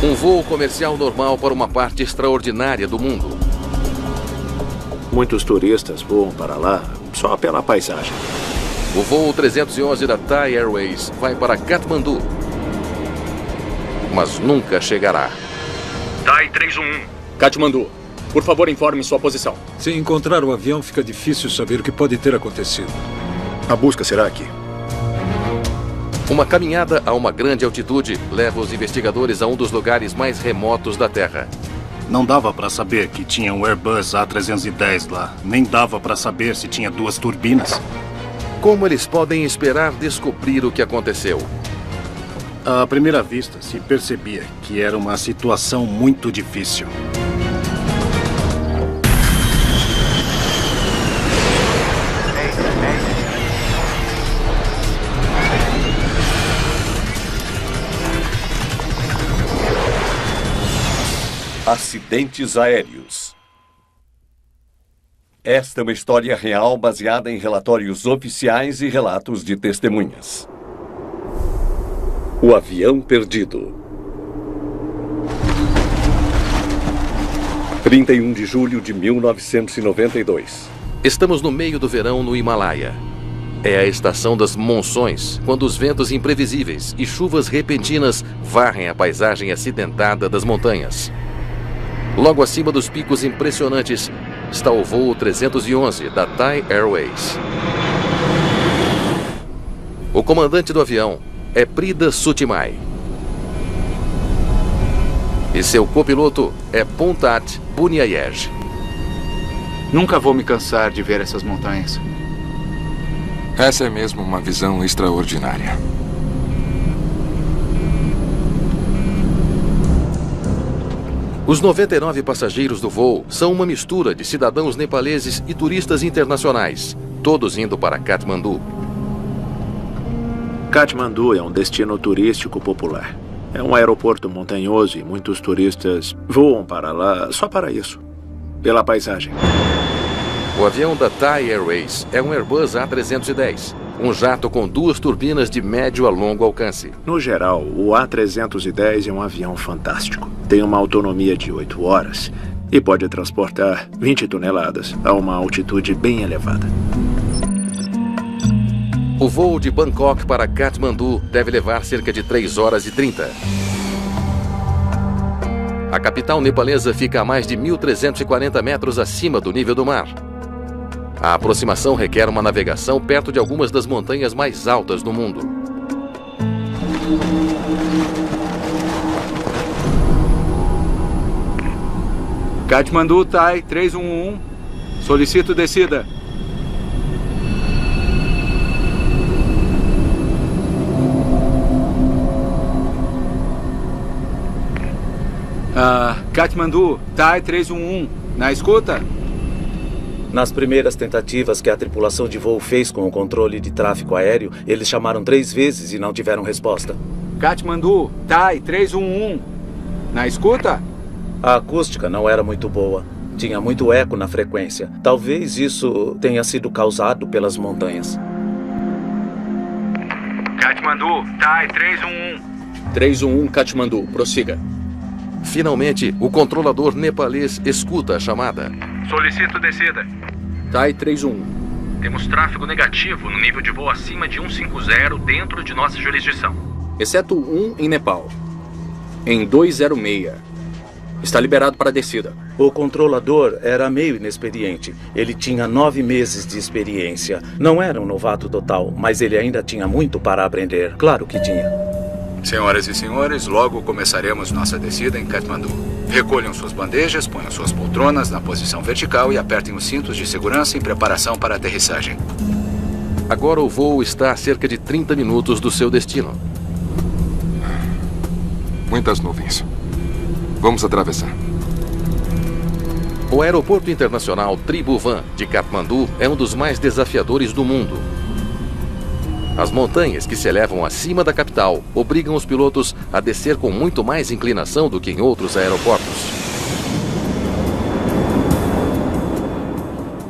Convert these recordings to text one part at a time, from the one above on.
Um voo comercial normal para uma parte extraordinária do mundo. Muitos turistas voam para lá só pela paisagem. O voo 311 da Thai Airways vai para Katmandu, mas nunca chegará. Thai 311. Katmandu, por favor, informe sua posição. Se encontrar o avião, fica difícil saber o que pode ter acontecido. A busca será aqui. Uma caminhada a uma grande altitude leva os investigadores a um dos lugares mais remotos da Terra. Não dava para saber que tinha um Airbus A310 lá. Nem dava para saber se tinha 2 turbinas. Como eles podem esperar descobrir o que aconteceu? À primeira vista, se percebia que era uma situação muito difícil. Acidentes aéreos. Esta é uma história real baseada em relatórios oficiais e relatos de testemunhas. O avião perdido. 31 de julho de 1992. Estamos no meio do verão no Himalaia. É a estação das monções, quando os ventos imprevisíveis e chuvas repentinas varrem a paisagem acidentada das montanhas. Logo acima dos picos impressionantes está o voo 311 da Thai Airways. O comandante do avião é Prida Sutimai. E seu copiloto é Pontat Buniayej. Nunca vou me cansar de ver essas montanhas. Essa é mesmo uma visão extraordinária. Os 99 passageiros do voo são uma mistura de cidadãos nepaleses e turistas internacionais, todos indo para Katmandu. Katmandu é um destino turístico popular. É um aeroporto montanhoso e muitos turistas voam para lá só para isso, pela paisagem. O avião da Thai Airways é um Airbus A310, um jato com 2 turbinas de médio a longo alcance. No geral, o A310 é um avião fantástico. Tem uma autonomia de 8 horas e pode transportar 20 toneladas a uma altitude bem elevada. O voo de Bangkok para Katmandu deve levar cerca de 3 horas e 30. A capital nepalesa fica a mais de 1.340 metros acima do nível do mar. A aproximação requer uma navegação perto de algumas das montanhas mais altas do mundo. Katmandu, Thai 311. Solicito descida. Katmandu, Thai 311. Na escuta? Nas primeiras tentativas que a tripulação de voo fez com o controle de tráfego aéreo, eles chamaram 3 vezes e não tiveram resposta. Katmandu, Thai 311. Na escuta? A acústica não era muito boa. Tinha muito eco na frequência. Talvez isso tenha sido causado pelas montanhas. Katmandu, Thai 311. 311 Katmandu, prossiga. Finalmente, o controlador nepalês escuta a chamada. Solicito descida. Thai 311. Temos tráfego negativo no nível de voo acima de 150 dentro de nossa jurisdição. Exceto 1 em Nepal. Em 206. Está liberado para descida. O controlador era meio inexperiente. Ele tinha 9 meses de experiência. Não era um novato total, mas ele ainda tinha muito para aprender. Claro que tinha. Senhoras e senhores, logo começaremos nossa descida em Katmandu. Recolham suas bandejas, ponham suas poltronas na posição vertical e apertem os cintos de segurança em preparação para a aterrissagem. Agora o voo está a cerca de 30 minutos do seu destino. Muitas nuvens. Vamos atravessar. O aeroporto internacional Tribhuvan de Katmandu é um dos mais desafiadores do mundo. As montanhas que se elevam acima da capital obrigam os pilotos a descer com muito mais inclinação do que em outros aeroportos.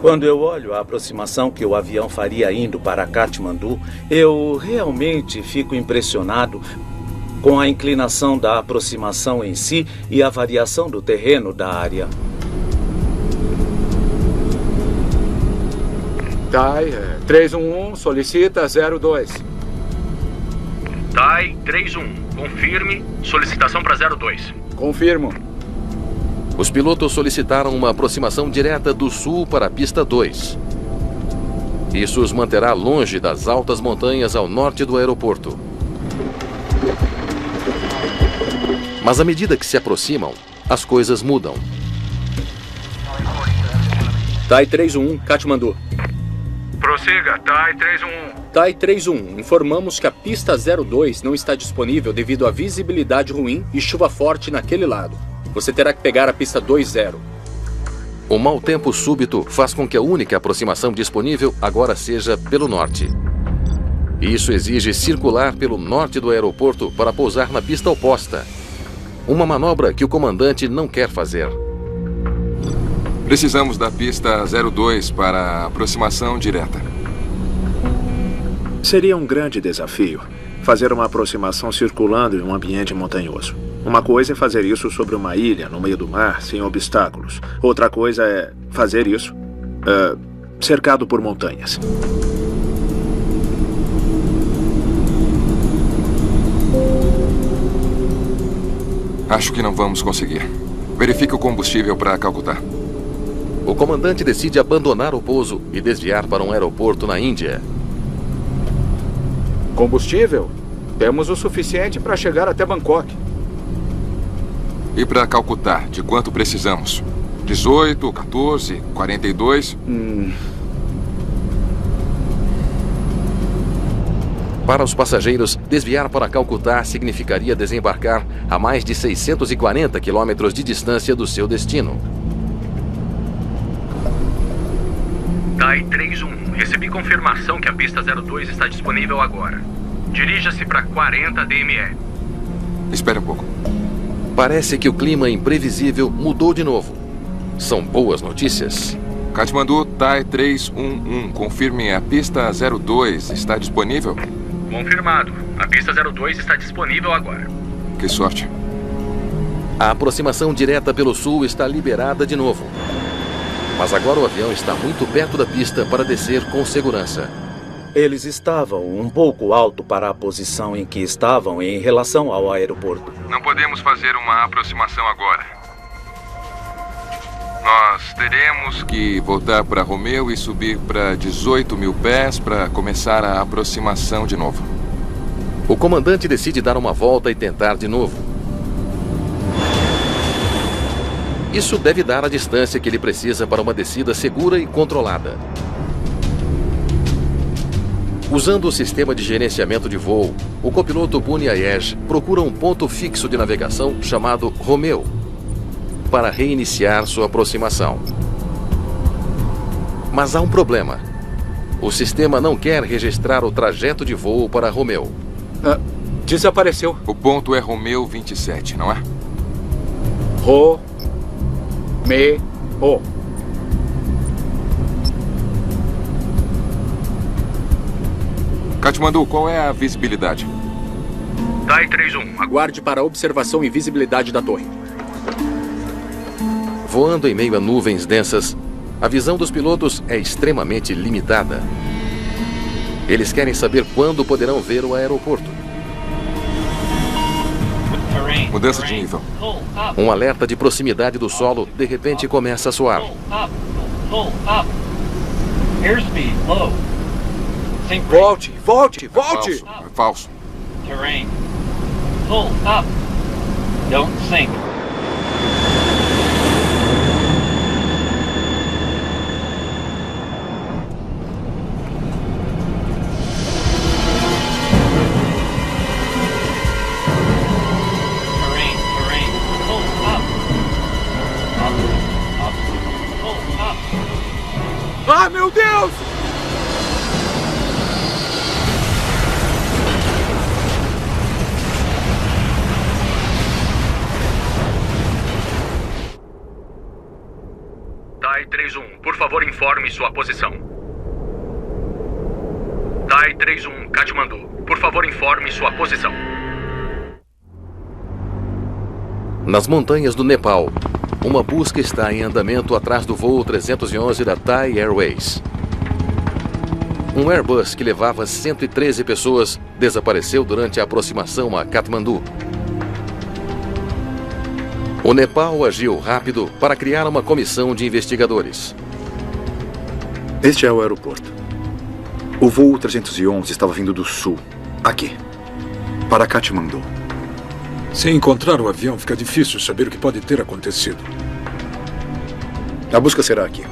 Quando eu olho a aproximação que o avião faria indo para Katmandu, eu realmente fico impressionado com a inclinação da aproximação em si e a variação do terreno da área. TAI 311 solicita 02. TAI 31, confirme solicitação para 02. Confirmo. Os pilotos solicitaram uma aproximação direta do sul para a pista 2. Isso os manterá longe das altas montanhas ao norte do aeroporto. Mas à medida que se aproximam, as coisas mudam. TAI 311, Katmandu. Prossiga, TAI 311. TAI 311, informamos que a pista 02 não está disponível devido à visibilidade ruim e chuva forte naquele lado. Você terá que pegar a pista 20. O mau tempo súbito faz com que a única aproximação disponível agora seja pelo norte. Isso exige circular pelo norte do aeroporto para pousar na pista oposta. Uma manobra que o comandante não quer fazer. Precisamos da pista 02 para a aproximação direta. Seria um grande desafio fazer uma aproximação circulando em um ambiente montanhoso. Uma coisa é fazer isso sobre uma ilha no meio do mar, sem obstáculos. Outra coisa é fazer isso cercado por montanhas. Acho que não vamos conseguir. Verifique o combustível para Calcutá. O comandante decide abandonar o pouso e desviar para um aeroporto na Índia. Combustível? Temos o suficiente para chegar até Bangkok. E para Calcutá, de quanto precisamos? 18, 14, 42? Para os passageiros, desviar para Calcutá significaria desembarcar a mais de 640 quilômetros de distância do seu destino. TAI 31, recebi confirmação que a pista 02 está disponível agora. Dirija-se para 40 DME. Espere um pouco. Parece que o clima imprevisível mudou de novo. São boas notícias. Katmandu, TAI 311, confirme a pista 02 está disponível? Confirmado. A pista 02 está disponível agora. Que sorte. A aproximação direta pelo sul está liberada de novo. Mas agora o avião está muito perto da pista para descer com segurança. Eles estavam um pouco alto para a posição em que estavam em relação ao aeroporto. Não podemos fazer uma aproximação agora. Nós teremos que voltar para Romeu e subir para 18 mil pés para começar a aproximação de novo. O comandante decide dar uma volta e tentar de novo. Isso deve dar a distância que ele precisa para uma descida segura e controlada. Usando o sistema de gerenciamento de voo, o copiloto Buni Ayej procura um ponto fixo de navegação chamado Romeu para reiniciar sua aproximação. Mas há um problema. O sistema não quer registrar o trajeto de voo para Romeu. Desapareceu. O ponto é Romeu 27, não é? Romeu. Katmandu, qual é a visibilidade? TAI 31, aguarde para a observação e visibilidade da torre. Voando em meio a nuvens densas, a visão dos pilotos é extremamente limitada. Eles querem saber quando poderão ver o aeroporto. Mudança de nível. Um alerta de proximidade do solo de repente começa a soar. Volte, volte, volte! É falso. Terrain. Pull up. Don't sink. Terrain. Pull up. Up. Pull up. Ah, meu Deus! TAI 31, por favor informe sua posição. TAI 31, Katmandu, por favor informe sua posição. Nas montanhas do Nepal, uma busca está em andamento atrás do voo 311 da Thai Airways. Um Airbus que levava 113 pessoas desapareceu durante a aproximação a Katmandu. O Nepal agiu rápido para criar uma comissão de investigadores. Este é o aeroporto. O voo 311 estava vindo do sul, aqui, para Katmandu. Se encontrar o avião, fica difícil saber o que pode ter acontecido. A busca será aqui.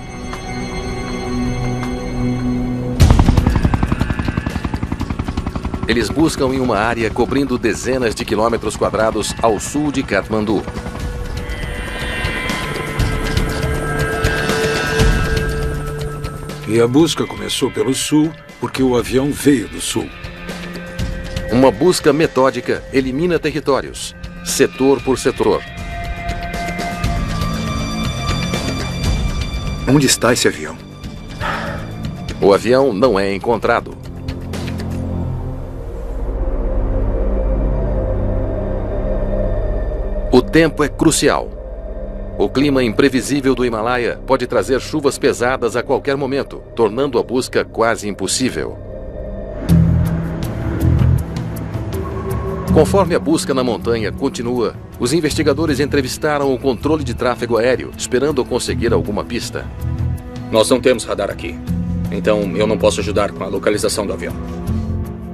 Eles buscam em uma área cobrindo dezenas de quilômetros quadrados ao sul de Katmandu. E a busca começou pelo sul, porque o avião veio do sul. Uma busca metódica elimina territórios, setor por setor. Onde está esse avião? O avião não é encontrado. O tempo é crucial. O clima imprevisível do Himalaia pode trazer chuvas pesadas a qualquer momento, tornando a busca quase impossível. Conforme a busca na montanha continua, os investigadores entrevistaram o controle de tráfego aéreo, esperando conseguir alguma pista. Nós não temos radar aqui, então eu não posso ajudar com a localização do avião.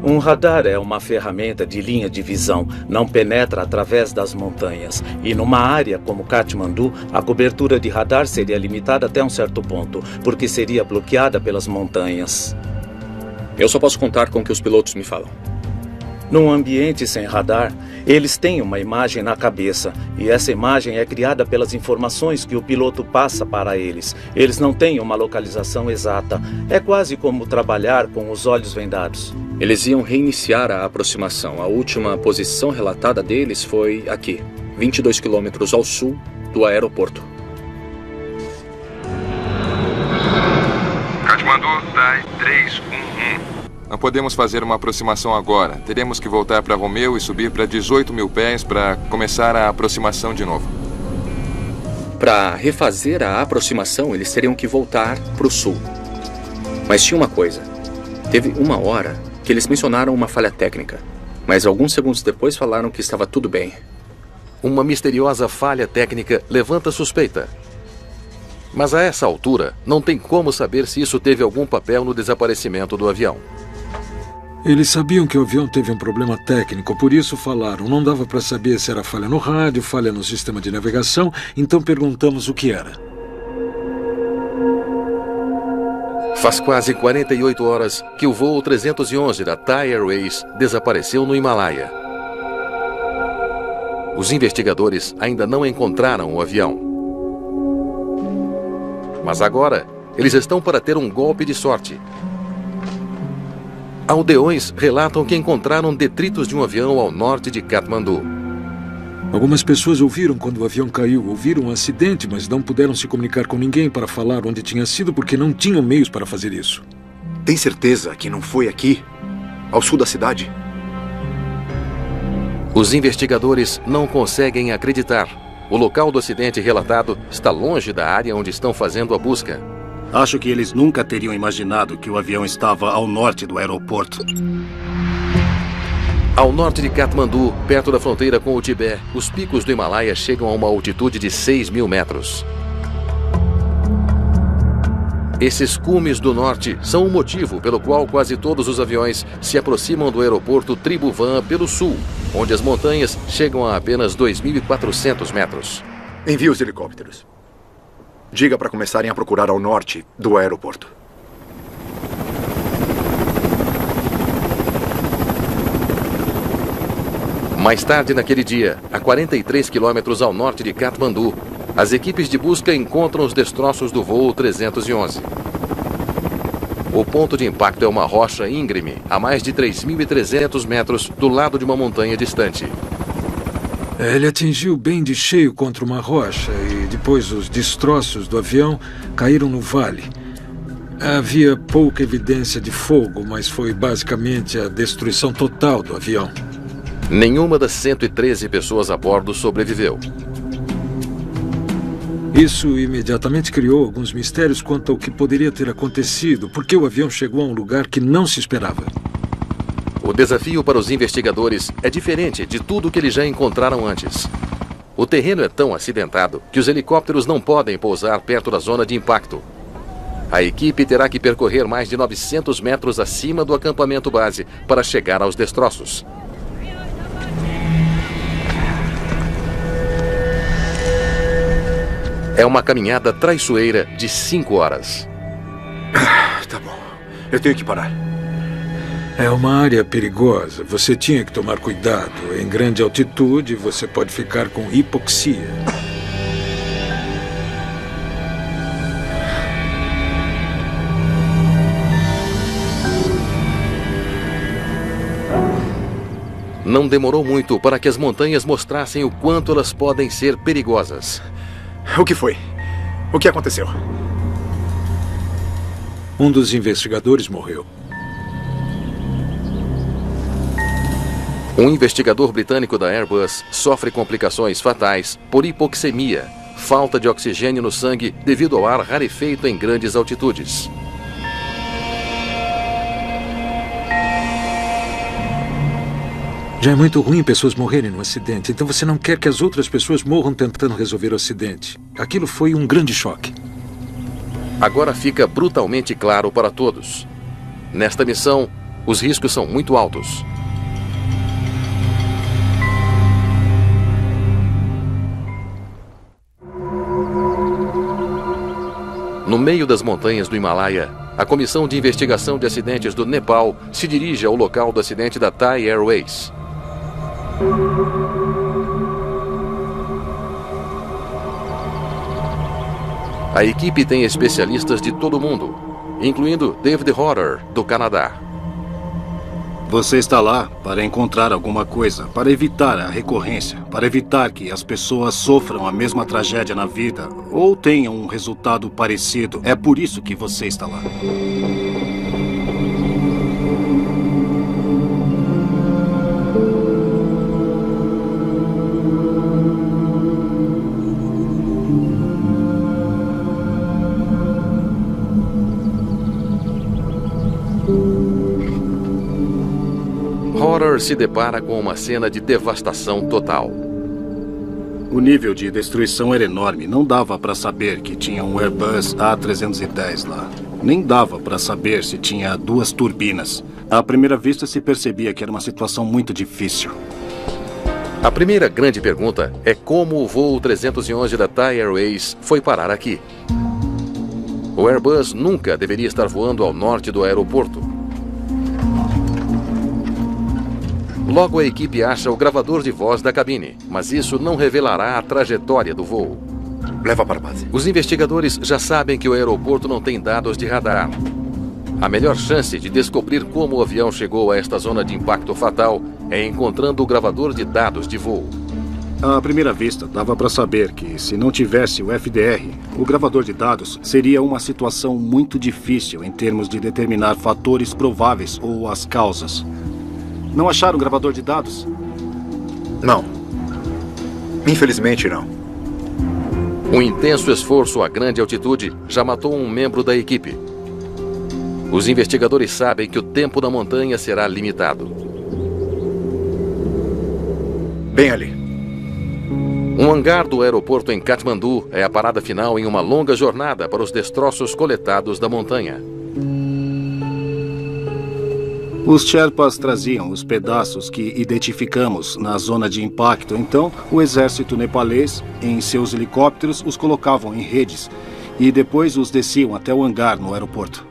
Um radar é uma ferramenta de linha de visão, não penetra através das montanhas. E numa área como Katmandu, a cobertura de radar seria limitada até um certo ponto, porque seria bloqueada pelas montanhas. Eu só posso contar com o que os pilotos me falam. Num ambiente sem radar, eles têm uma imagem na cabeça, e essa imagem é criada pelas informações que o piloto passa para eles. Eles não têm uma localização exata. É quase como trabalhar com os olhos vendados. Eles iam reiniciar a aproximação. A última posição relatada deles foi aqui, 22 quilômetros ao sul do aeroporto. Katmandu, Thai 311. Não podemos fazer uma aproximação agora. Teremos que voltar para Romeu e subir para 18 mil pés para começar a aproximação de novo. Para refazer a aproximação, eles teriam que voltar para o sul. Mas tinha uma coisa. Teve uma hora que eles mencionaram uma falha técnica, mas alguns segundos depois falaram que estava tudo bem. Uma misteriosa falha técnica levanta suspeita. Mas a essa altura, não tem como saber se isso teve algum papel no desaparecimento do avião. Eles sabiam que o avião teve um problema técnico, por isso falaram. Não dava para saber se era falha no rádio, falha no sistema de navegação, então perguntamos o que era. Faz quase 48 horas que o voo 311 da Thai Airways desapareceu no Himalaia. Os investigadores ainda não encontraram o avião. Mas agora, eles estão para ter um golpe de sorte. Aldeões relatam que encontraram detritos de um avião ao norte de Katmandu. Algumas pessoas ouviram quando o avião caiu, ouviram um acidente, mas não puderam se comunicar com ninguém para falar onde tinha sido porque não tinham meios para fazer isso. Tem certeza que não foi aqui, ao sul da cidade? Os investigadores não conseguem acreditar. O local do acidente relatado está longe da área onde estão fazendo a busca. Acho que eles nunca teriam imaginado que o avião estava ao norte do aeroporto. Ao norte de Katmandu, perto da fronteira com o Tibete, os picos do Himalaia chegam a uma altitude de 6.000 metros. Esses cumes do norte são o motivo pelo qual quase todos os aviões se aproximam do aeroporto Tribhuvan pelo sul, onde as montanhas chegam a apenas 2.400 metros. Envie os helicópteros. Diga para começarem a procurar ao norte do aeroporto. Mais tarde naquele dia, a 43 quilômetros ao norte de Katmandu, as equipes de busca encontram os destroços do voo 311. O ponto de impacto é uma rocha íngreme, a mais de 3.300 metros do lado de uma montanha distante. Ele atingiu bem de cheio contra uma rocha e depois os destroços do avião caíram no vale. Havia pouca evidência de fogo, mas foi basicamente a destruição total do avião. Nenhuma das 113 pessoas a bordo sobreviveu. Isso imediatamente criou alguns mistérios quanto ao que poderia ter acontecido, porque o avião chegou a um lugar que não se esperava. O desafio para os investigadores é diferente de tudo que eles já encontraram antes. O terreno é tão acidentado que os helicópteros não podem pousar perto da zona de impacto. A equipe terá que percorrer mais de 900 metros acima do acampamento base para chegar aos destroços. É uma caminhada traiçoeira de 5 horas. Tá bom. Eu tenho que parar. É uma área perigosa. Você tinha que tomar cuidado. Em grande altitude, você pode ficar com hipoxia. Não demorou muito para que as montanhas mostrassem o quanto elas podem ser perigosas. O que foi? O que aconteceu? Um dos investigadores morreu. Um investigador britânico da Airbus sofre complicações fatais por hipoxemia, falta de oxigênio no sangue devido ao ar rarefeito em grandes altitudes. Já é muito ruim pessoas morrerem no acidente, então você não quer que as outras pessoas morram tentando resolver o acidente. Aquilo foi um grande choque. Agora fica brutalmente claro para todos. Nesta missão, os riscos são muito altos. No meio das montanhas do Himalaia, a Comissão de Investigação de Acidentes do Nepal se dirige ao local do acidente da Thai Airways. A equipe tem especialistas de todo o mundo, incluindo David Hodder, do Canadá. Você está lá para encontrar alguma coisa, para evitar a recorrência, para evitar que as pessoas sofram a mesma tragédia na vida ou tenham um resultado parecido. É por isso que você está lá. Hodder se depara com uma cena de devastação total. O nível de destruição era enorme. Não dava para saber que tinha um Airbus A310 lá. Nem dava para saber se tinha 2 turbinas. À primeira vista se percebia que era uma situação muito difícil. A primeira grande pergunta é como o voo 311 da Thai Airways foi parar aqui. O Airbus nunca deveria estar voando ao norte do aeroporto. Logo, a equipe acha o gravador de voz da cabine, mas isso não revelará a trajetória do voo. Leva para a base. Os investigadores já sabem que o aeroporto não tem dados de radar. A melhor chance de descobrir como o avião chegou a esta zona de impacto fatal é encontrando o gravador de dados de voo. À primeira vista, dava para saber que, se não tivesse o FDR, o gravador de dados, seria uma situação muito difícil em termos de determinar fatores prováveis ou as causas. Não acharam o gravador de dados? Não. Infelizmente, não. Um intenso esforço a grande altitude já matou um membro da equipe. Os investigadores sabem que o tempo na montanha será limitado. Bem ali. Um hangar do aeroporto em Katmandu é a parada final em uma longa jornada para os destroços coletados da montanha. Os Sherpas traziam os pedaços que identificamos na zona de impacto. Então, o exército nepalês, em seus helicópteros, os colocavam em redes e depois os desciam até o hangar no aeroporto.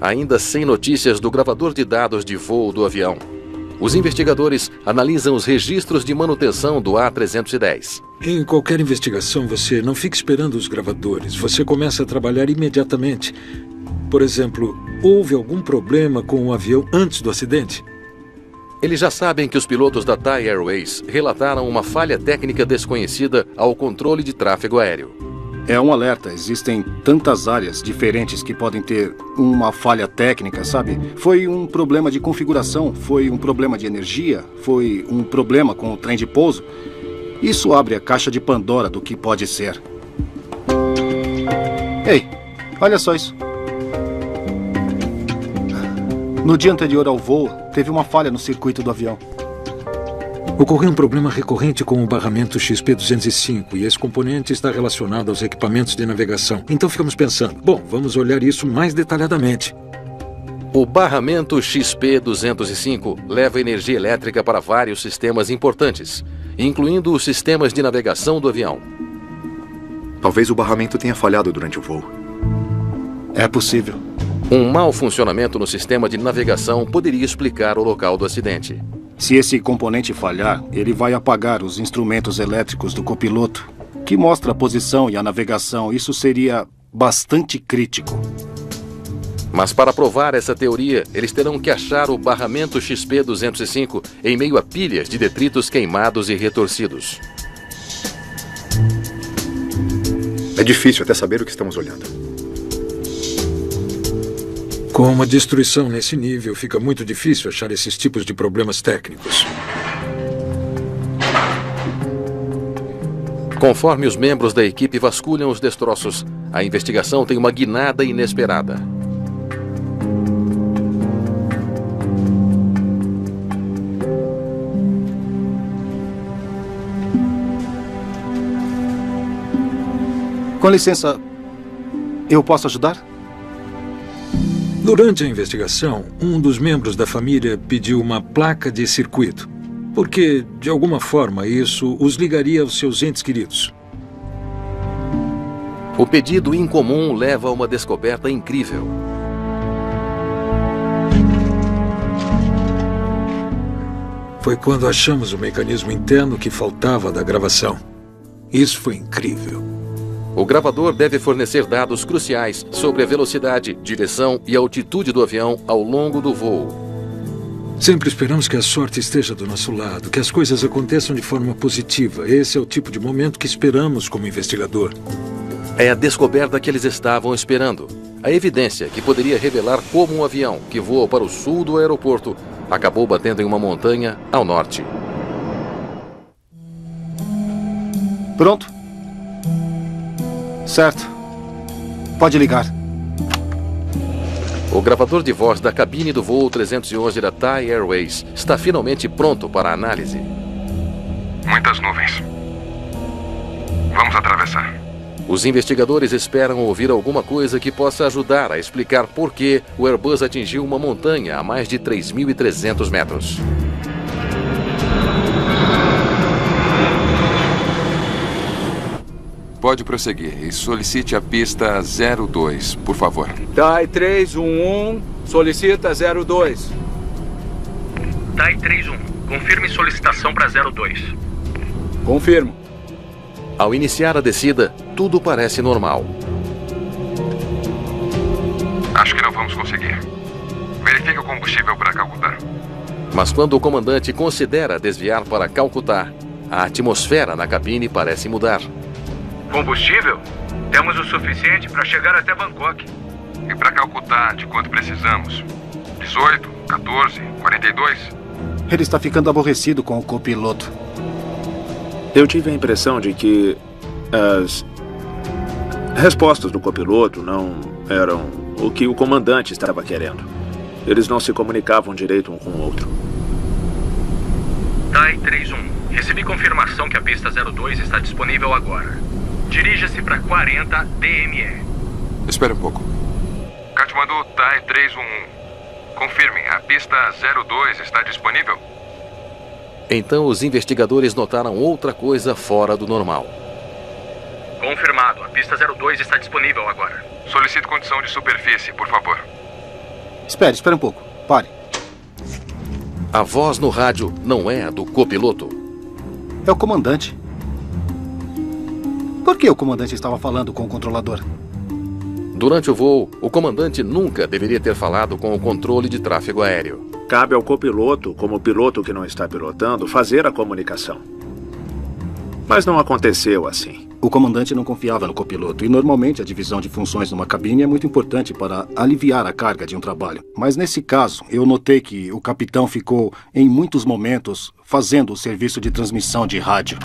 Ainda sem notícias do gravador de dados de voo do avião, os investigadores analisam os registros de manutenção do A310. Em qualquer investigação, você não fica esperando os gravadores. Você começa a trabalhar imediatamente. Por exemplo, houve algum problema com o avião antes do acidente? Eles já sabem que os pilotos da Thai Airways relataram uma falha técnica desconhecida ao controle de tráfego aéreo. É um alerta. Existem tantas áreas diferentes que podem ter uma falha técnica, sabe? Foi um problema de configuração, foi um problema de energia, foi um problema com o trem de pouso. Isso abre a caixa de Pandora do que pode ser. Ei, olha só isso. No dia anterior ao voo, teve uma falha no circuito do avião. Ocorreu um problema recorrente com o barramento XP205 e esse componente está relacionado aos equipamentos de navegação. Então ficamos pensando, bom, vamos olhar isso mais detalhadamente. O barramento XP205 leva energia elétrica para vários sistemas importantes, incluindo os sistemas de navegação do avião. Talvez o barramento tenha falhado durante o voo. É possível. Um mau funcionamento no sistema de navegação poderia explicar o local do acidente. Se esse componente falhar, ele vai apagar os instrumentos elétricos do copiloto, que mostra a posição e a navegação. Isso seria bastante crítico. Mas para provar essa teoria, eles terão que achar o barramento XP205 em meio a pilhas de detritos queimados e retorcidos. É difícil até saber o que estamos olhando. Com uma destruição nesse nível, fica muito difícil achar esses tipos de problemas técnicos. Conforme os membros da equipe vasculham os destroços, a investigação tem uma guinada inesperada. Com licença, eu posso ajudar? Durante a investigação, um dos membros da família pediu uma placa de circuito, porque, de alguma forma, isso os ligaria aos seus entes queridos. O pedido incomum leva a uma descoberta incrível. Foi quando achamos o mecanismo interno que faltava da gravação. Isso foi incrível. O gravador deve fornecer dados cruciais sobre a velocidade, direção e altitude do avião ao longo do voo. Sempre esperamos que a sorte esteja do nosso lado, que as coisas aconteçam de forma positiva. Esse é o tipo de momento que esperamos como investigador. É a descoberta que eles estavam esperando. A evidência que poderia revelar como um avião que voa para o sul do aeroporto acabou batendo em uma montanha ao norte. Pronto? Certo. Pode ligar. O gravador de voz da cabine do voo 311 da Thai Airways está finalmente pronto para a análise. Muitas nuvens. Vamos atravessar. Os investigadores esperam ouvir alguma coisa que possa ajudar a explicar por que o Airbus atingiu uma montanha a mais de 3.300 metros. Pode prosseguir e solicite a pista 02, por favor. TAI 311, solicita 02. TAI 311, confirme solicitação para 02. Confirmo. Ao iniciar a descida, tudo parece normal. Acho que não vamos conseguir. Verifique o combustível para Calcutá. Mas quando o comandante considera desviar para Calcutá, a atmosfera na cabine parece mudar. Combustível? Temos o suficiente para chegar até Bangkok. E para Calcutá, de quanto precisamos? 18, 14, 42? Ele está ficando aborrecido com o copiloto. Eu tive a impressão de que as respostas do copiloto não eram o que o comandante estava querendo. Eles não se comunicavam direito um com o outro. TAI 311, recebi confirmação que a pista 02 está disponível agora. Dirija-se para 40 DME. Espere um pouco. Katmandu, TAI 311. Confirmem, a pista 02 está disponível? Então os investigadores notaram outra coisa fora do normal. Confirmado, a pista 02 está disponível agora. Solicito condição de superfície, por favor. Espere um pouco. Pare. A voz no rádio não é a do copiloto. É o comandante. Por que o comandante estava falando com o controlador? Durante o voo, o comandante nunca deveria ter falado com o controle de tráfego aéreo. Cabe ao copiloto, como piloto que não está pilotando, fazer a comunicação. Mas não aconteceu assim. O comandante não confiava no copiloto e normalmente a divisão de funções numa cabine é muito importante para aliviar a carga de um trabalho. Mas nesse caso, eu notei que o capitão ficou, em muitos momentos, fazendo o serviço de transmissão de rádio.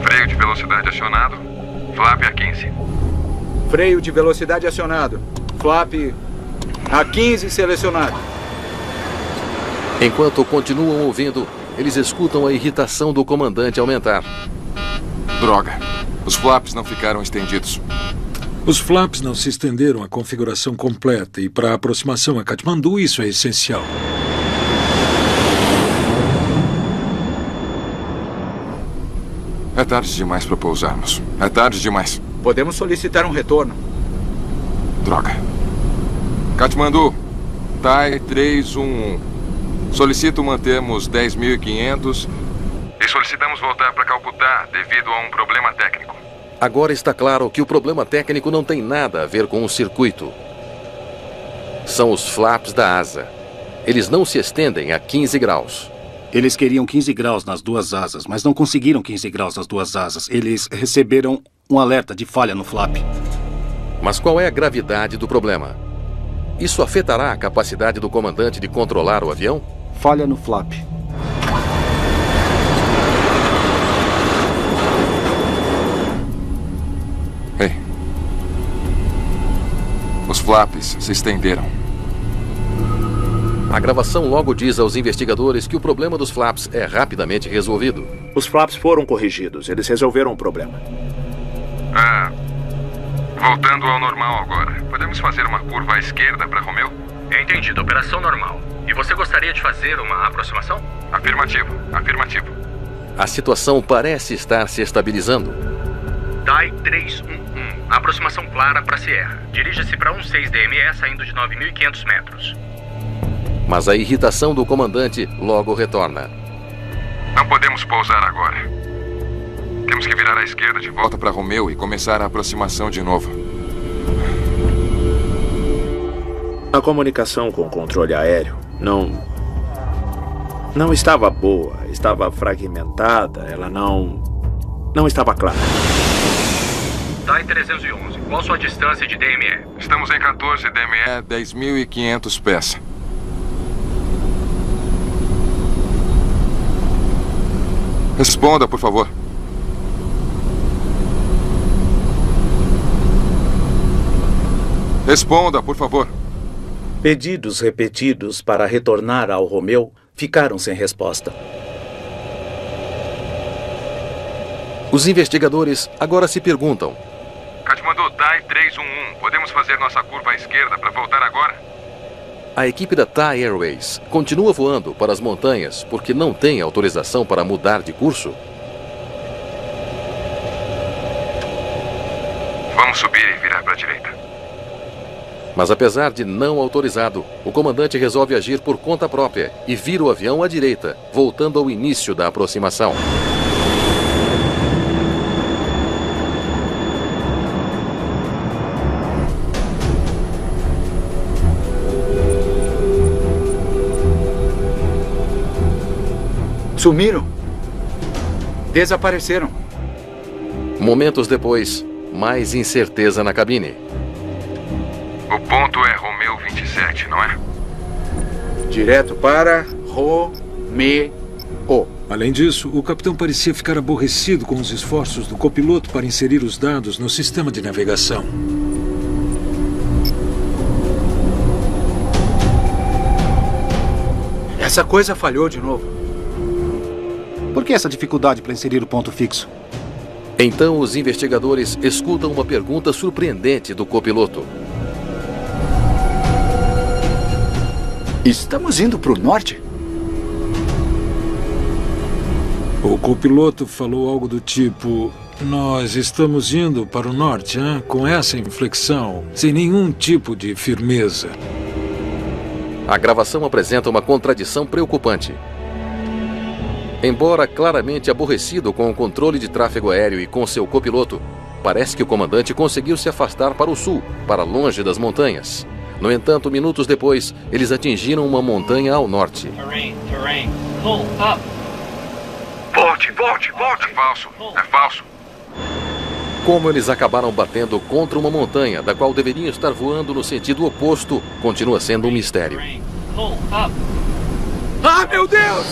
Freio velocidade acionado. Flap a 15. Freio de velocidade acionado. Flap a 15 selecionado. Enquanto continuam ouvindo, eles escutam a irritação do comandante aumentar. Droga. Os flaps não ficaram estendidos. Os flaps não se estenderam à configuração completa e para a aproximação a Katmandu isso é essencial. É tarde demais para pousarmos. É tarde demais. Podemos solicitar um retorno. Droga. Katmandu, TAI 311. Solicito mantermos 10.500 e solicitamos voltar para Calcutá devido a um problema técnico. Agora está claro que o problema técnico não tem nada a ver com o circuito. São os flaps da asa. Eles não se estendem a 15 graus. Eles queriam 15 graus nas duas asas, mas não conseguiram 15 graus nas duas asas. Eles receberam um alerta de falha no flap. Mas qual é a gravidade do problema? Isso afetará a capacidade do comandante de controlar o avião? Falha no flap. Ei. Os flaps se estenderam. A gravação logo diz aos investigadores que o problema dos flaps é rapidamente resolvido. Os flaps foram corrigidos. Eles resolveram o problema. Voltando ao normal agora. Podemos fazer uma curva à esquerda para Romeu? Entendido. Operação normal. E você gostaria de fazer uma aproximação? Afirmativo. Afirmativo. A situação parece estar se estabilizando. TAI 311. Aproximação clara para Sierra. Dirija-se para 16 DME saindo de 9.500 metros. Mas a irritação do comandante logo retorna. Não podemos pousar agora. Temos que virar à esquerda de volta para Romeu e começar a aproximação de novo. A comunicação com o controle aéreo não estava boa, estava fragmentada, ela não estava clara. TAI 311, qual sua distância de DME? Estamos em 14 DME, 10.500 pés. Responda, por favor. Responda, por favor. Pedidos repetidos para retornar ao Romeu ficaram sem resposta. Os investigadores agora se perguntam: Katmandu, TAI 311, podemos fazer nossa curva à esquerda para voltar agora? A equipe da Thai Airways continua voando para as montanhas porque não tem autorização para mudar de curso? Vamos subir e virar para a direita. Mas apesar de não autorizado, o comandante resolve agir por conta própria e vira o avião à direita, voltando ao início da aproximação. Sumiram. Desapareceram. Momentos depois, mais incerteza na cabine. O ponto é Romeu 27, não é? Direto para Romeu. Além disso, o capitão parecia ficar aborrecido com os esforços do copiloto para inserir os dados no sistema de navegação. Essa coisa falhou de novo. Por que essa dificuldade para inserir o ponto fixo? Então os investigadores escutam uma pergunta surpreendente do copiloto. Estamos indo para o norte? O copiloto falou algo do tipo: nós estamos indo para o norte, hein? Com essa inflexão, sem nenhum tipo de firmeza. A gravação apresenta uma contradição preocupante. Embora claramente aborrecido com o controle de tráfego aéreo e com seu copiloto, parece que o comandante conseguiu se afastar para o sul, para longe das montanhas. No entanto, minutos depois, eles atingiram uma montanha ao norte. Terrain. Pull up. Volte. É falso. É falso. Como eles acabaram batendo contra uma montanha, da qual deveriam estar voando no sentido oposto, continua sendo um mistério. Pull up. Ah, meu Deus!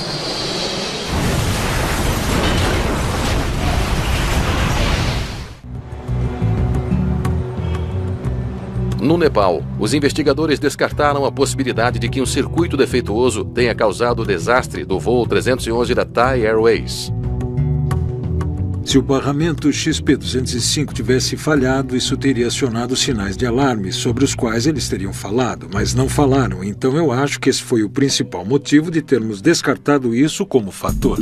No Nepal, os investigadores descartaram a possibilidade de que um circuito defeituoso tenha causado o desastre do voo 311 da Thai Airways. Se o barramento XP-205 tivesse falhado, isso teria acionado sinais de alarme sobre os quais eles teriam falado, mas não falaram. Então eu acho que esse foi o principal motivo de termos descartado isso como fator.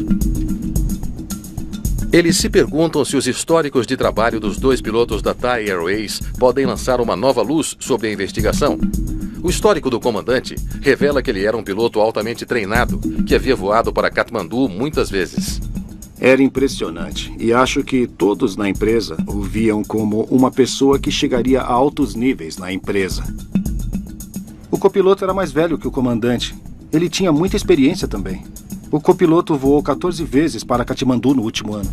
Eles se perguntam se os históricos de trabalho dos dois pilotos da Thai Airways podem lançar uma nova luz sobre a investigação. O histórico do comandante revela que ele era um piloto altamente treinado, que havia voado para Katmandu muitas vezes. Era impressionante, e acho que todos na empresa o viam como uma pessoa que chegaria a altos níveis na empresa. O copiloto era mais velho que o comandante. Ele tinha muita experiência também. O copiloto voou 14 vezes para Katmandu no último ano.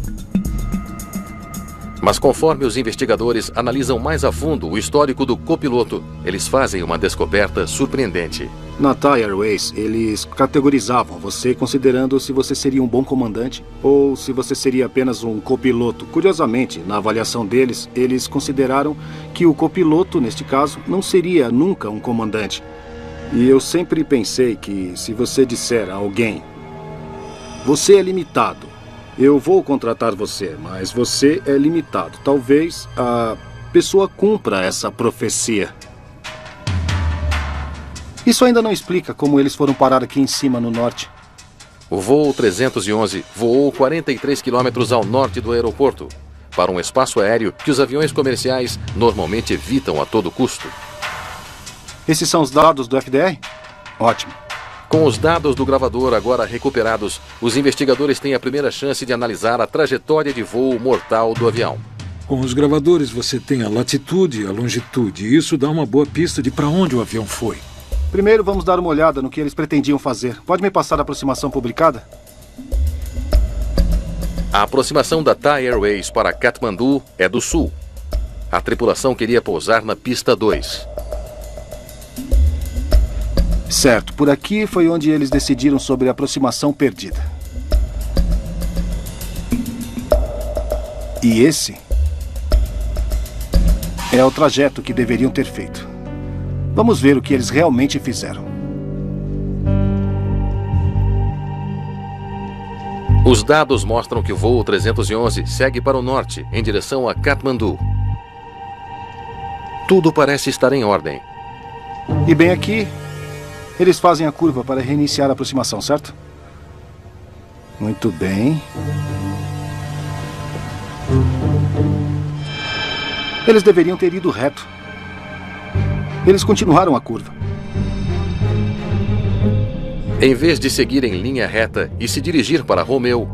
Mas conforme os investigadores analisam mais a fundo o histórico do copiloto, eles fazem uma descoberta surpreendente. Na Thai Airways, eles categorizavam você considerando se você seria um bom comandante ou se você seria apenas um copiloto. Curiosamente, na avaliação deles, eles consideraram que o copiloto, neste caso, não seria nunca um comandante. E eu sempre pensei que se você disser a alguém: você é limitado, eu vou contratar você, mas você é limitado, talvez a pessoa cumpra essa profecia. Isso ainda não explica como eles foram parar aqui em cima no norte. O voo 311 voou 43 quilômetros ao norte do aeroporto, para um espaço aéreo que os aviões comerciais normalmente evitam a todo custo. Esses são os dados do FDR? Ótimo. Com os dados do gravador agora recuperados, os investigadores têm a primeira chance de analisar a trajetória de voo mortal do avião. Com os gravadores você tem a latitude e a longitude, e isso dá uma boa pista de para onde o avião foi. Primeiro vamos dar uma olhada no que eles pretendiam fazer. Pode me passar a aproximação publicada? A aproximação da Thai Airways para Katmandu é do sul. A tripulação queria pousar na pista 2. Certo, por aqui foi onde eles decidiram sobre a aproximação perdida. E esse é o trajeto que deveriam ter feito. Vamos ver o que eles realmente fizeram. Os dados mostram que o voo 311 segue para o norte, em direção a Katmandu. Tudo parece estar em ordem. E bem aqui, eles fazem a curva para reiniciar a aproximação, certo? Muito bem. Eles deveriam ter ido reto. Eles continuaram a curva. Em vez de seguir em linha reta e se dirigir para Romeu,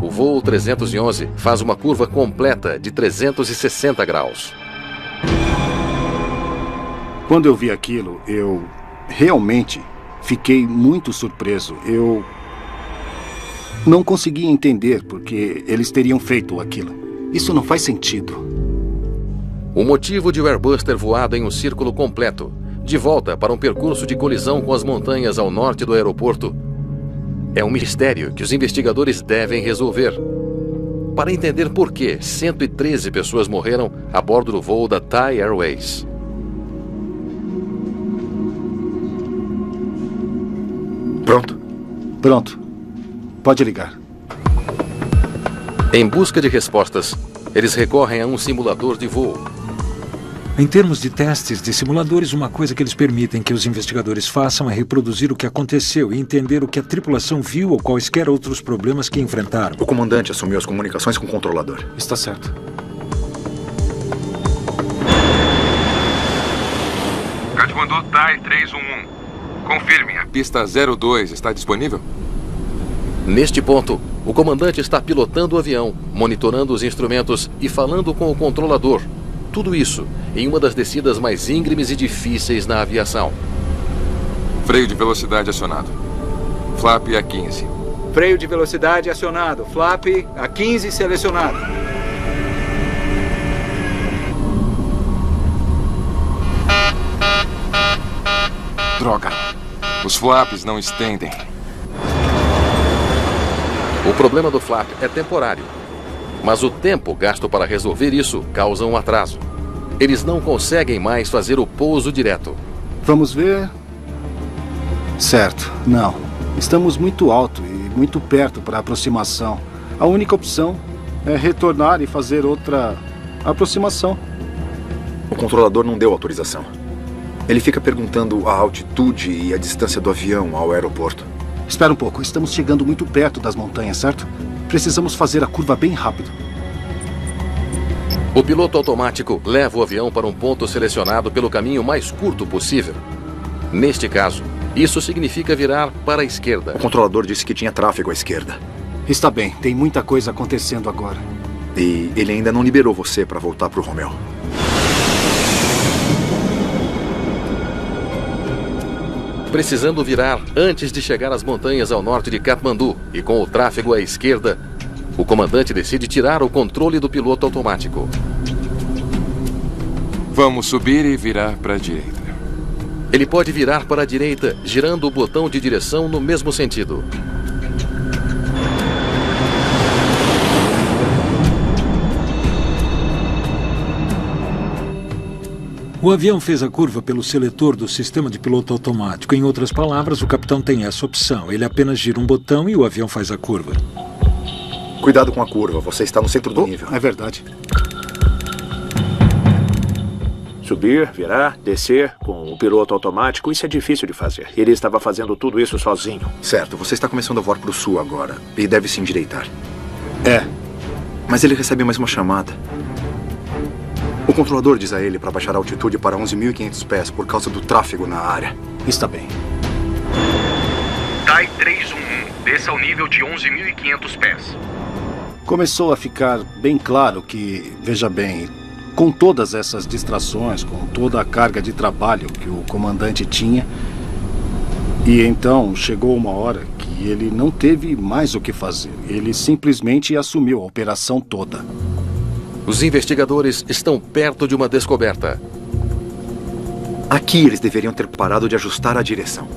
o voo 311 faz uma curva completa de 360 graus. Quando eu vi aquilo, eu realmente fiquei muito surpreso. Eu não conseguia entender porque eles teriam feito aquilo. Isso não faz sentido. O motivo de o Airbus ter voado em um círculo completo, de volta para um percurso de colisão com as montanhas ao norte do aeroporto, é um mistério que os investigadores devem resolver. Para entender por que 113 pessoas morreram a bordo do voo da Thai Airways. Pronto? Pronto. Pode ligar. Em busca de respostas, eles recorrem a um simulador de voo. Em termos de testes de simuladores, uma coisa que eles permitem que os investigadores façam é reproduzir o que aconteceu e entender o que a tripulação viu ou quaisquer outros problemas que enfrentaram. O comandante assumiu as comunicações com o controlador. Está certo. Katmandu Thai 311. Confirme, a pista 02 está disponível? Neste ponto, o comandante está pilotando o avião, monitorando os instrumentos e falando com o controlador. Tudo isso em uma das descidas mais íngremes e difíceis na aviação. Freio de velocidade acionado. Flap a 15. Freio de velocidade acionado. Flap a 15 selecionado. Droga. Os flaps não estendem. O problema do flap é temporário, mas o tempo gasto para resolver isso causa um atraso. Eles não conseguem mais fazer o pouso direto. Vamos ver. Certo, não. Estamos muito alto e muito perto para a aproximação. A única opção é retornar e fazer outra aproximação. O controlador não deu autorização. Ele fica perguntando a altitude e a distância do avião ao aeroporto. Espera um pouco, estamos chegando muito perto das montanhas, certo? Precisamos fazer a curva bem rápido. O piloto automático leva o avião para um ponto selecionado pelo caminho mais curto possível. Neste caso, isso significa virar para a esquerda. O controlador disse que tinha tráfego à esquerda. Está bem, tem muita coisa acontecendo agora. E ele ainda não liberou você para voltar para o Romeu. Precisando virar antes de chegar às montanhas ao norte de Katmandu e com o tráfego à esquerda, o comandante decide tirar o controle do piloto automático. Vamos subir e virar para a direita. Ele pode virar para a direita, girando o botão de direção no mesmo sentido. O avião fez a curva pelo seletor do sistema de piloto automático. Em outras palavras, o capitão tem essa opção. Ele apenas gira um botão e o avião faz a curva. Cuidado com a curva, você está no centro do nível. É verdade. Subir, virar, descer com o piloto automático, isso é difícil de fazer. Ele estava fazendo tudo isso sozinho. Certo, você está começando a voar para o sul agora e deve se endireitar. É. Mas ele recebe mais uma chamada. O controlador diz a ele para baixar a altitude para 11.500 pés por causa do tráfego na área. Está bem. TAI 311, desça ao nível de 11.500 pés. Começou a ficar bem claro que, veja bem, com todas essas distrações, com toda a carga de trabalho que o comandante tinha, e então chegou uma hora que ele não teve mais o que fazer. Ele simplesmente assumiu a operação toda. Os investigadores estão perto de uma descoberta. Aqui eles deveriam ter parado de ajustar a direção.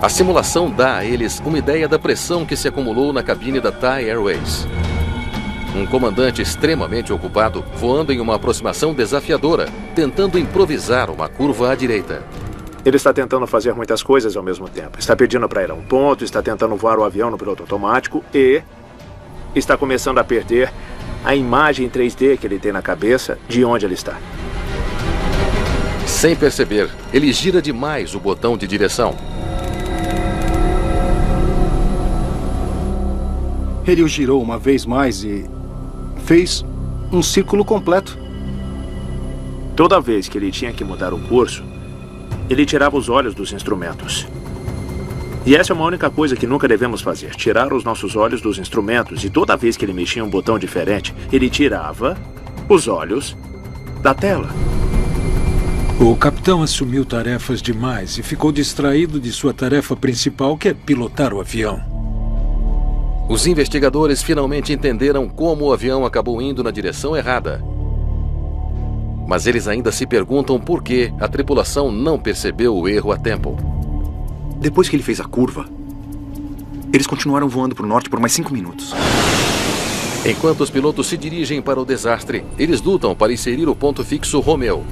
A simulação dá a eles uma ideia da pressão que se acumulou na cabine da Thai Airways. Um comandante extremamente ocupado, voando em uma aproximação desafiadora, tentando improvisar uma curva à direita. Ele está tentando fazer muitas coisas ao mesmo tempo. Está pedindo para ir a um ponto, está tentando voar o avião no piloto automático e está começando a perder a imagem 3D que ele tem na cabeça de onde ele está. Sem perceber, ele gira demais o botão de direção. Ele o girou uma vez mais e fez um círculo completo. Toda vez que ele tinha que mudar o curso, ele tirava os olhos dos instrumentos. E essa é uma única coisa que nunca devemos fazer, tirar os nossos olhos dos instrumentos. E toda vez que ele mexia um botão diferente, ele tirava os olhos da tela. O capitão assumiu tarefas demais e ficou distraído de sua tarefa principal, que é pilotar o avião. Os investigadores finalmente entenderam como o avião acabou indo na direção errada. Mas eles ainda se perguntam por que a tripulação não percebeu o erro a tempo. Depois que ele fez a curva, eles continuaram voando para o norte por mais 5 minutos. Enquanto os pilotos se dirigem para o desastre, eles lutam para inserir o ponto fixo Romeu.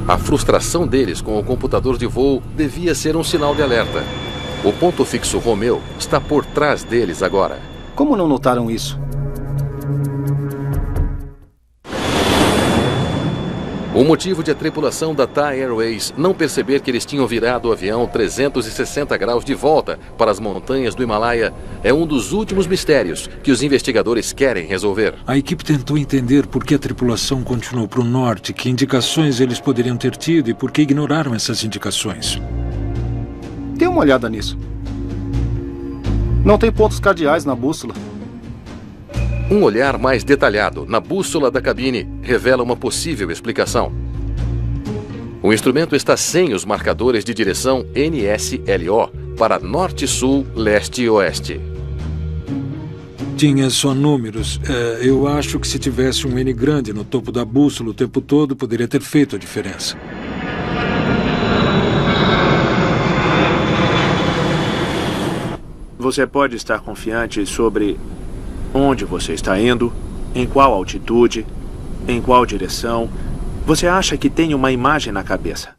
A frustração deles com o computador de voo devia ser um sinal de alerta. O ponto fixo Romeu está por trás deles agora. Como não notaram isso? O motivo de a tripulação da Thai Airways não perceber que eles tinham virado o avião 360 graus de volta para as montanhas do Himalaia é um dos últimos mistérios que os investigadores querem resolver. A equipe tentou entender por que a tripulação continuou para o norte, que indicações eles poderiam ter tido e por que ignoraram essas indicações. Dê uma olhada nisso. Não tem pontos cardeais na bússola. Um olhar mais detalhado na bússola da cabine revela uma possível explicação. O instrumento está sem os marcadores de direção NSLO para norte, sul, leste e oeste. Tinha só números. Eu acho que se tivesse um N grande no topo da bússola o tempo todo, poderia ter feito a diferença. Você pode estar confiante sobre onde você está indo, em qual altitude em qual direção. Você acha que tem uma imagem na cabeça.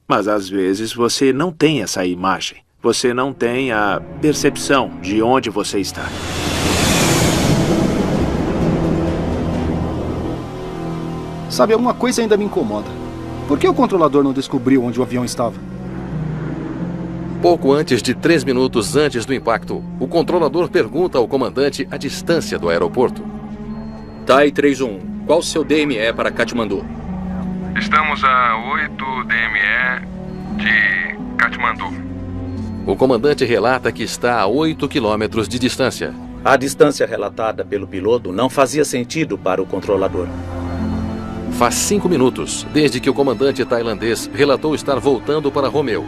Mas às vezes você não tem essa imagem. Você não tem a percepção de onde você está. Sabe, uma coisa ainda me incomoda. Por que o controlador não descobriu onde o avião estava? Pouco antes de 3 minutos antes do impacto, o controlador pergunta ao comandante a distância do aeroporto. TAI 311, qual o seu DME para Katmandu? Estamos a 8 DME de Katmandu. O comandante relata que está a 8 quilômetros de distância. A distância relatada pelo piloto não fazia sentido para o controlador. Faz 5 minutos desde que o comandante tailandês relatou estar voltando para Romeu.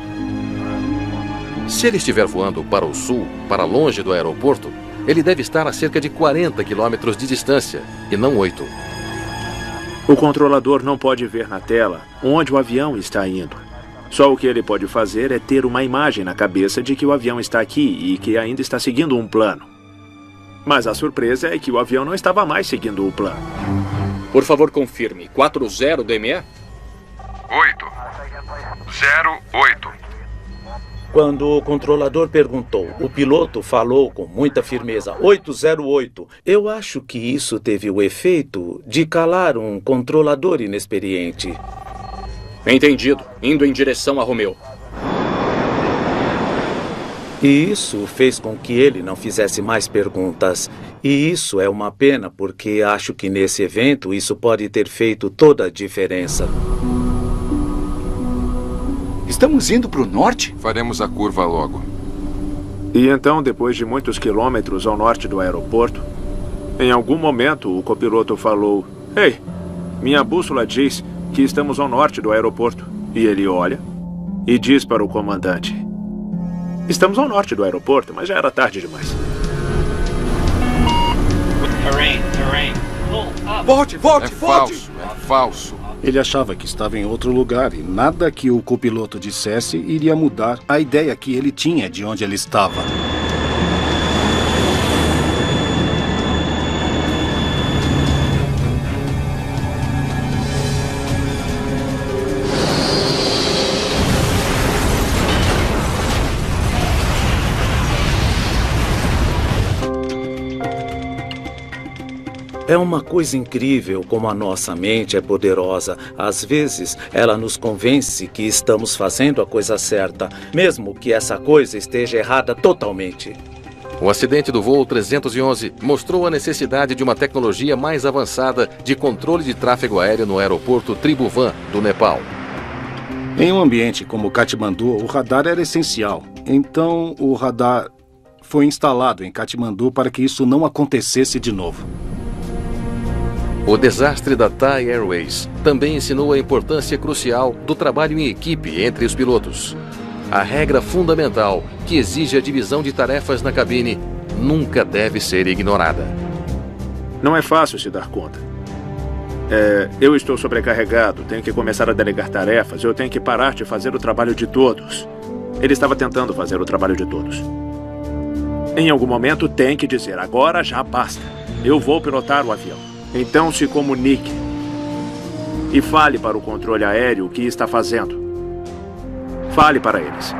Se ele estiver voando para o sul, para longe do aeroporto, ele deve estar a cerca de 40 quilômetros de distância, e não 8. O controlador não pode ver na tela onde o avião está indo. Só o que ele pode fazer é ter uma imagem na cabeça de que o avião está aqui e que ainda está seguindo um plano. Mas a surpresa é que o avião não estava mais seguindo o plano. Por favor, confirme. 40 DME? 808. Quando o controlador perguntou, o piloto falou com muita firmeza, 808. Eu acho que isso teve o efeito de calar um controlador inexperiente. Entendido. Indo em direção a Romeu. E isso fez com que ele não fizesse mais perguntas. E isso é uma pena, porque acho que nesse evento isso pode ter feito toda a diferença. Estamos indo para o norte? Faremos a curva logo. E então, depois de muitos quilômetros ao norte do aeroporto, em algum momento o copiloto falou: "Ei, minha bússola diz que estamos ao norte do aeroporto." E ele olha e diz para o comandante: "Estamos ao norte do aeroporto, mas já era tarde demais." Volte! É falso. Ele achava que estava em outro lugar e nada que o copiloto dissesse iria mudar a ideia que ele tinha de onde ele estava. É uma coisa incrível como a nossa mente é poderosa. Às vezes, ela nos convence que estamos fazendo a coisa certa, mesmo que essa coisa esteja errada totalmente. O acidente do voo 311 mostrou a necessidade de uma tecnologia mais avançada de controle de tráfego aéreo no aeroporto Tribhuvan, do Nepal. Em um ambiente como Katmandu, o radar era essencial. Então, o radar foi instalado em Katmandu para que isso não acontecesse de novo. O desastre da Thai Airways também ensinou a importância crucial do trabalho em equipe entre os pilotos. A regra fundamental que exige a divisão de tarefas na cabine nunca deve ser ignorada. Não é fácil se dar conta. Eu estou sobrecarregado, tenho que começar a delegar tarefas, eu tenho que parar de fazer o trabalho de todos. Ele estava tentando fazer o trabalho de todos. Em algum momento tem que dizer: agora já basta, eu vou pilotar o avião. Então se comunique e fale para o controle aéreo o que está fazendo. Fale para eles.